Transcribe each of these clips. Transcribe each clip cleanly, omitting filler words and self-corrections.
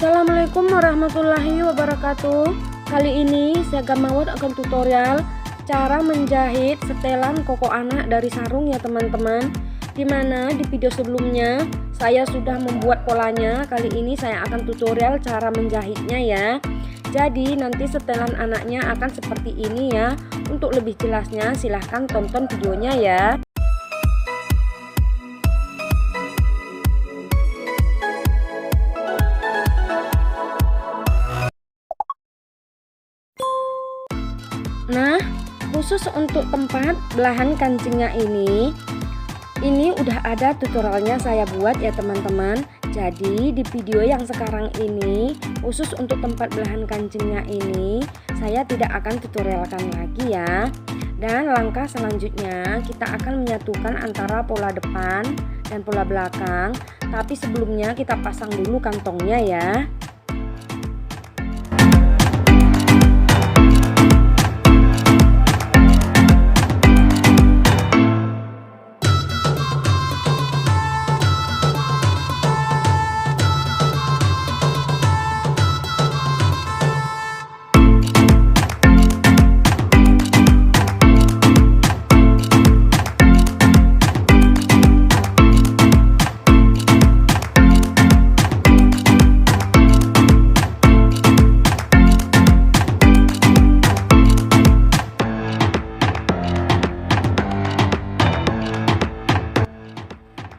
Assalamualaikum warahmatullahi wabarakatuh. Kali ini saya Gamawat akan tutorial cara menjahit setelan koko anak dari sarung ya teman-teman. Dimana di video sebelumnya saya sudah membuat polanya. Kali ini saya akan tutorial cara menjahitnya ya. Jadi nanti setelan anaknya akan seperti ini ya. Untuk lebih jelasnya silahkan tonton videonya ya. Nah, khusus untuk tempat belahan kancingnya ini udah ada tutorialnya saya buat ya teman-teman. Jadi di video yang sekarang ini khusus untuk tempat belahan kancingnya ini saya tidak akan tutorialkan lagi ya. Dan langkah selanjutnya kita akan menyatukan antara pola depan dan pola belakang. Tapi sebelumnya kita pasang dulu kantongnya ya.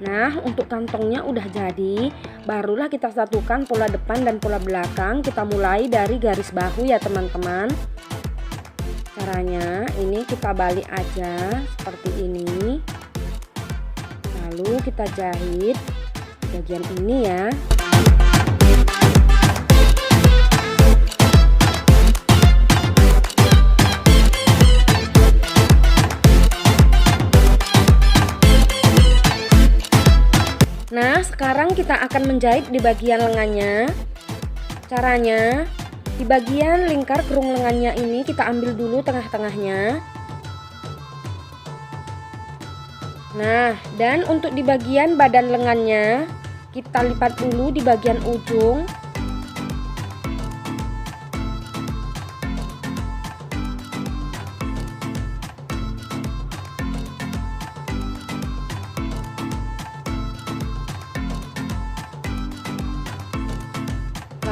Nah, untuk kantongnya udah jadi, barulah kita satukan pola depan dan pola belakang. Kita mulai dari garis bahu ya teman-teman. Caranya ini kita balik aja seperti ini. Lalu kita jahit bagian ini ya. Nah, sekarang kita akan menjahit di bagian lengannya. Caranya, di bagian lingkar kerung lengannya ini kita ambil dulu tengah-tengahnya. Nah, dan untuk di bagian badan lengannya, kita lipat dulu di bagian ujung.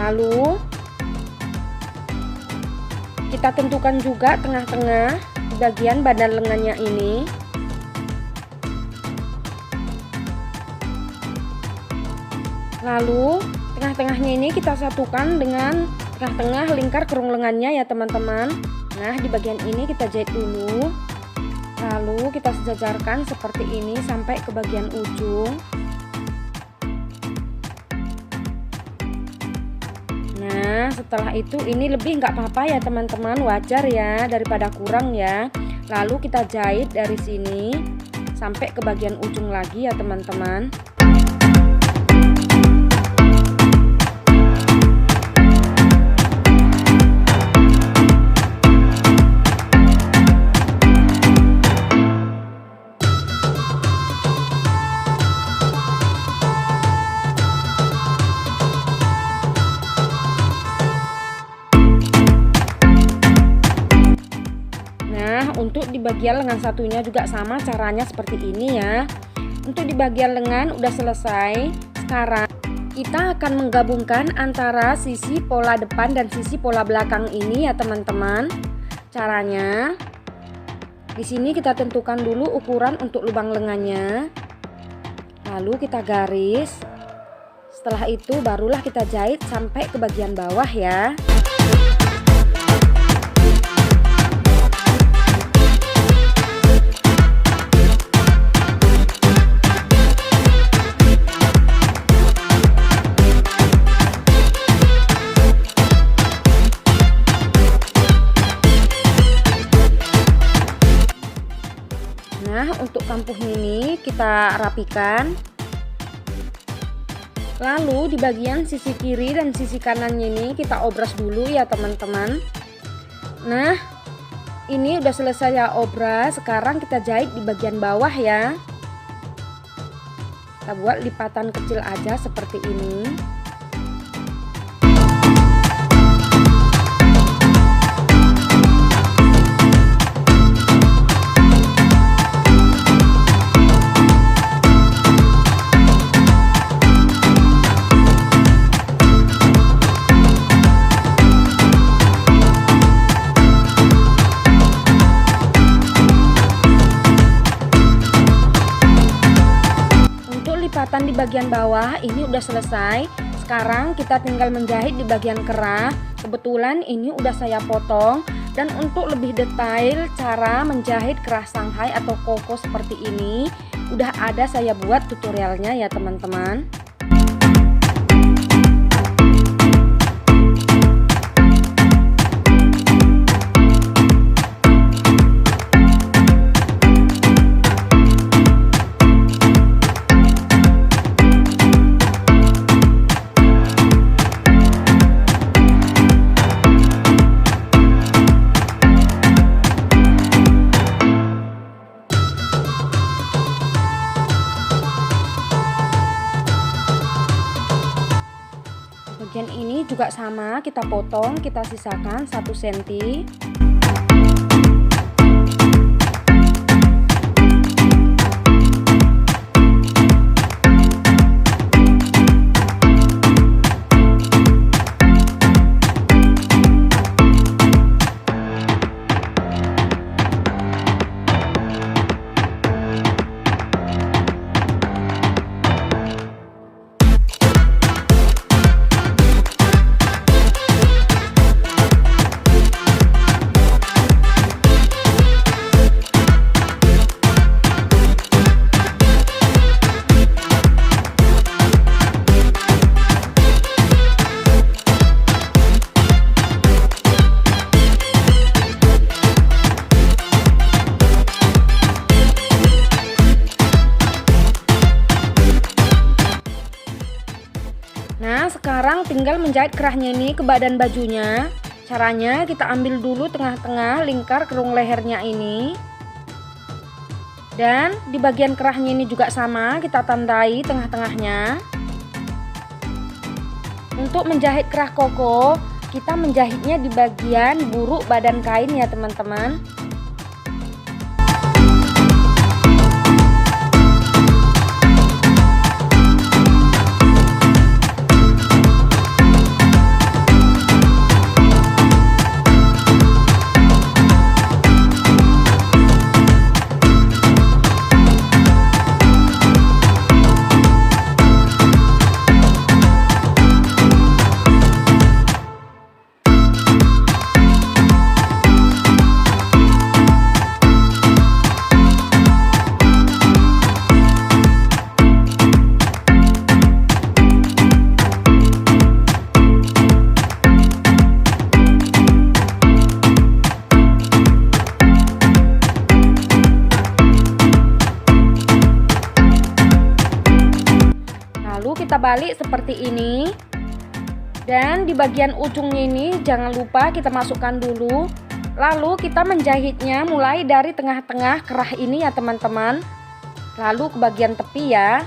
Lalu kita tentukan juga tengah-tengah di bagian badan lengannya ini. Lalu tengah-tengahnya ini kita satukan dengan tengah-tengah lingkar kerung lengannya ya teman-teman. Nah, di bagian ini kita jahit dulu. Lalu kita sejajarkan seperti ini sampai ke bagian ujung. Nah, setelah itu ini lebih nggak apa-apa ya teman-teman, wajar ya daripada kurang ya. Lalu kita jahit dari sini sampai ke bagian ujung lagi ya teman-teman. Untuk di bagian lengan satunya juga sama caranya seperti ini ya. Untuk di bagian lengan udah selesai. Sekarang kita akan menggabungkan antara sisi pola depan dan sisi pola belakang ini ya teman-teman. Caranya di sini kita tentukan dulu ukuran untuk lubang lengannya. Lalu kita garis. Setelah itu barulah kita jahit sampai ke bagian bawah ya. Nah, untuk kampuh ini kita rapikan. Lalu di bagian sisi kiri dan sisi kanannya ini kita obras dulu ya teman-teman. Nah, ini udah selesai ya obras. Sekarang kita jahit di bagian bawah ya. Kita buat lipatan kecil aja seperti ini. bagian bawah ini udah selesai. Sekarang kita tinggal menjahit di bagian kerah. Kebetulan ini udah saya potong. Dan untuk lebih detail cara menjahit kerah Shanghai atau koko seperti ini, udah ada saya buat tutorialnya ya teman-teman. Bagian ini juga sama, kita potong, kita sisakan 1 cm. Nah, sekarang tinggal menjahit kerahnya ini ke badan bajunya. Caranya kita ambil dulu tengah-tengah lingkar kerung lehernya ini. Dan di bagian kerahnya ini juga sama, kita tandai tengah-tengahnya. Untuk menjahit kerah koko, kita menjahitnya di bagian buruk badan kain ya teman-teman. Kita balik seperti ini, dan di bagian ujungnya ini jangan lupa kita masukkan dulu, lalu kita menjahitnya mulai dari tengah-tengah kerah ini ya teman-teman, lalu ke bagian tepi ya.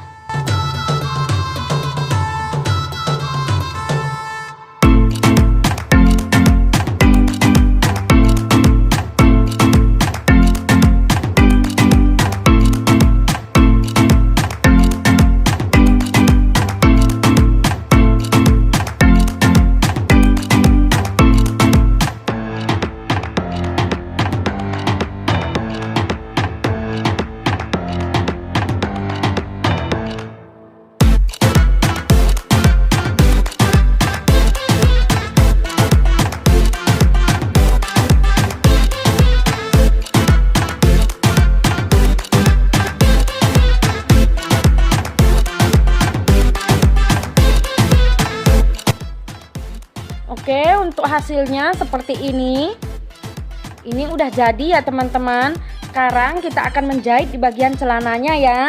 Oke, untuk hasilnya seperti ini. Ini udah jadi ya teman-teman. Sekarang kita akan menjahit di bagian celananya ya.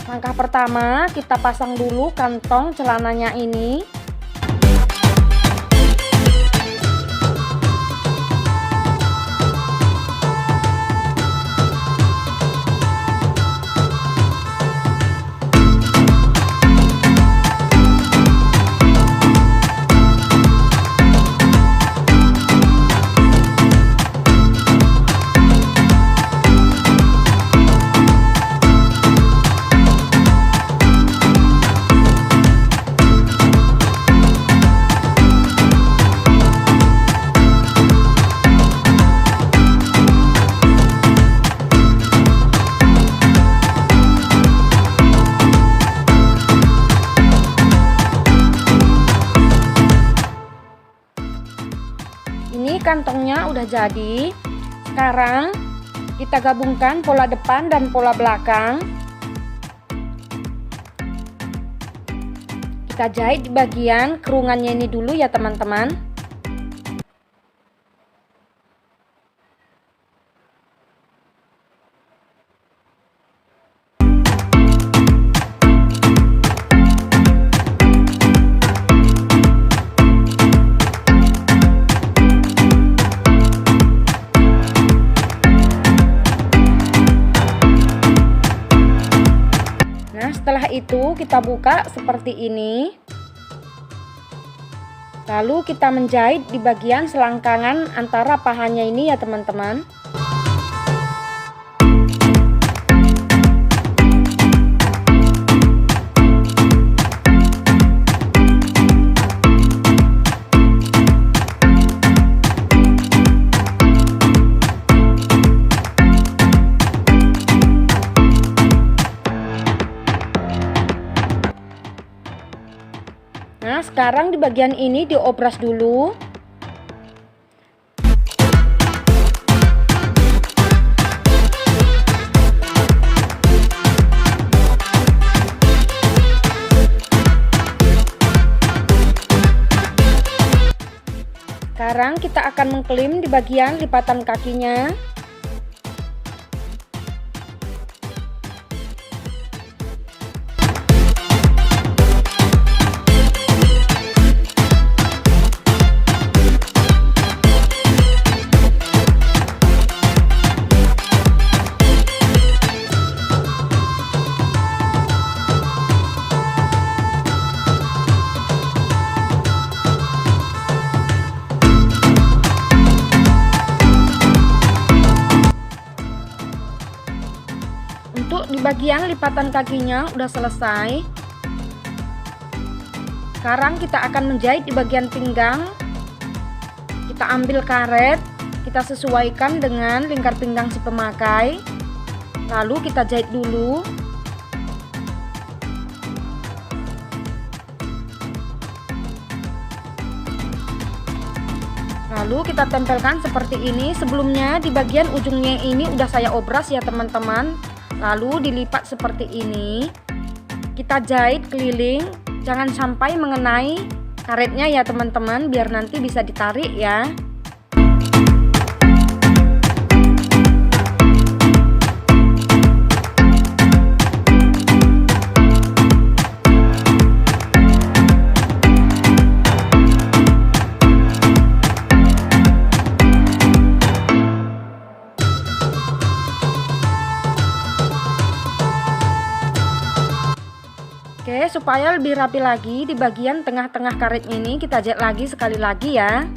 Langkah pertama, kita pasang dulu kantong celananya ini. kantongnya udah jadi. Sekarang kita gabungkan pola depan dan pola belakang. Kita jahit di bagian kerungannya ini dulu ya teman-teman. Setelah itu kita buka seperti ini. Lalu kita menjahit di bagian selangkangan antara pahanya ini ya teman-teman. Nah, sekarang di bagian ini diobras dulu. Sekarang kita akan mengklim di bagian lipatan kakinya. Untuk di bagian lipatan kakinya udah selesai. Sekarang kita akan menjahit di bagian pinggang. Kita ambil karet, kita sesuaikan dengan lingkar pinggang si pemakai. Lalu kita jahit dulu. Lalu kita tempelkan seperti ini. Sebelumnya di bagian ujungnya ini udah saya obras ya teman-teman. Lalu dilipat seperti ini. Kita jahit keliling, jangan sampai mengenai karetnya ya teman-teman, biar nanti bisa ditarik ya. Oke, supaya lebih rapi lagi di bagian tengah-tengah karet ini kita jahit lagi sekali lagi ya.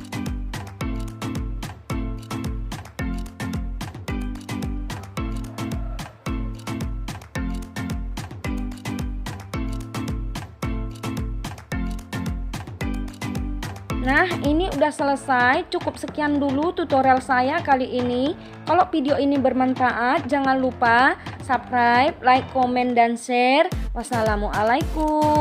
Nah, ini udah selesai. Cukup sekian dulu tutorial saya kali ini. Kalau video ini bermanfaat, jangan lupa subscribe, like, komen, dan share. Wassalamualaikum.